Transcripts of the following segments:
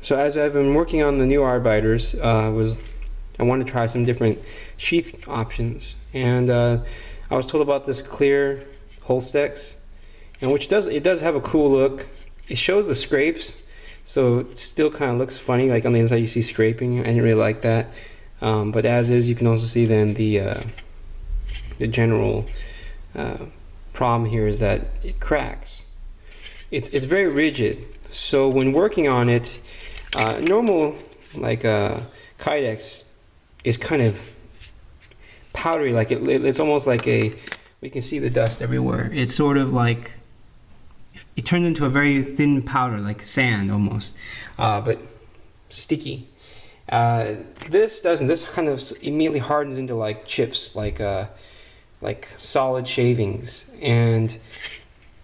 So as I've been working on the new arbiters, I wanted to try some different sheath options, and I was told about this clear HOLSTEX, and which does have a cool look. It shows the scrapes, so it still kind of looks funny. Like on the inside, you see scraping. I didn't really like that, but as is, you can also see then the general problem here is that it cracks. It's very rigid. So when working on it, normal like Kydex is kind of powdery, like it's almost like we can see the dust everywhere. It's sort of like it turns into a very thin powder, like sand almost, but sticky. This doesn't. This kind of immediately hardens into like chips, like solid shavings, and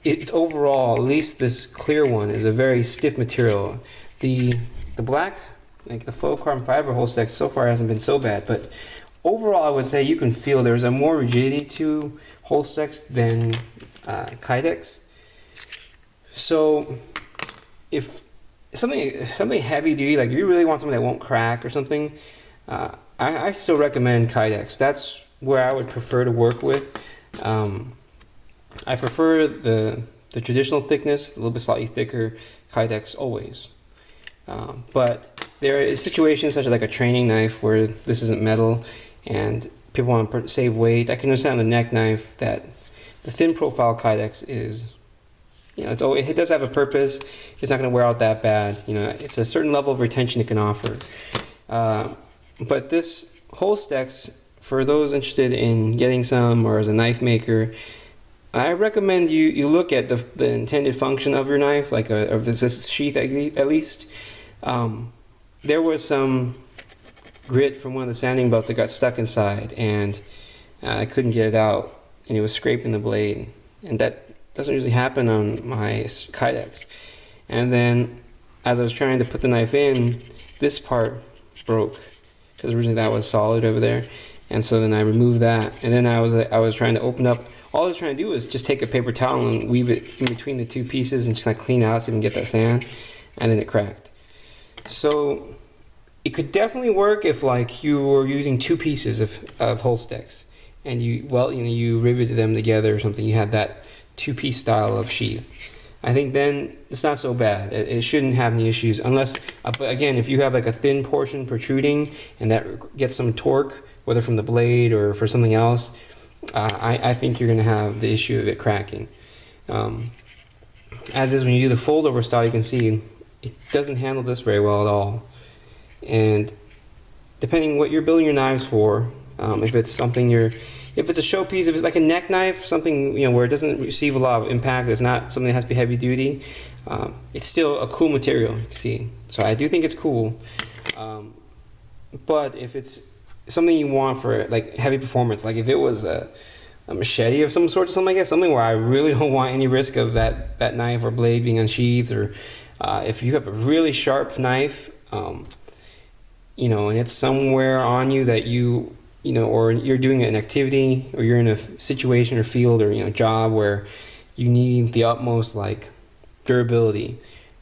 it's overall, at least this clear one, is a very stiff material. The black, like the faux carbon fiber HOLSTEX, so far hasn't been so bad, but overall I would say you can feel there's a more rigidity to HOLSTEX than Kydex. So if something heavy duty, like if you really want something that won't crack or something, I still recommend Kydex. That's where I would prefer to work with. I prefer the traditional thickness, a little bit slightly thicker Kydex always. But there is situations such as like a training knife where this isn't metal and people want to save weight. I can understand on the neck knife that the thin profile Kydex is, it does have a purpose. It's not going to wear out that bad. It's a certain level of retention it can offer. But this HOLSTEX, for those interested in getting some or as a knife maker, I recommend you look at the intended function of your knife, like of this sheath at least. There was some grit from one of the sanding belts that got stuck inside, and I couldn't get it out, and it was scraping the blade, and that doesn't usually happen on my Kydex. And then as I was trying to put the knife in, this part broke, because originally that was solid over there, and so then I removed that, and then I was trying to open up. All I was trying to do was just take a paper towel and weave it in between the two pieces and just like clean out so you can get that sand, and then it cracked. So it could definitely work if like you were using two pieces of HOLSTEX and you riveted them together or something. You had that two-piece style of sheath. I think then it's not so bad. It shouldn't have any issues unless, but again, if you have like a thin portion protruding and that gets some torque, whether from the blade or for something else, I think you're going to have the issue of it cracking. As is when you do the fold over style, you can see it doesn't handle this very well at all. And depending what you're building your knives for, if it's something if it's a showpiece, if it's like a neck knife, something where it doesn't receive a lot of impact, it's not something that has to be heavy duty, it's still a cool material, you can see. So I do think it's cool. But if it's something you want for like heavy performance, like if it was a machete of some sort, or something like that, something where I really don't want any risk of that knife or blade being unsheathed, or if you have a really sharp knife, and it's somewhere on you that or you're doing an activity, or you're in a situation or field or job where you need the utmost like durability,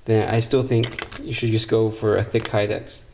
then I still think you should just go for a thick Kydex.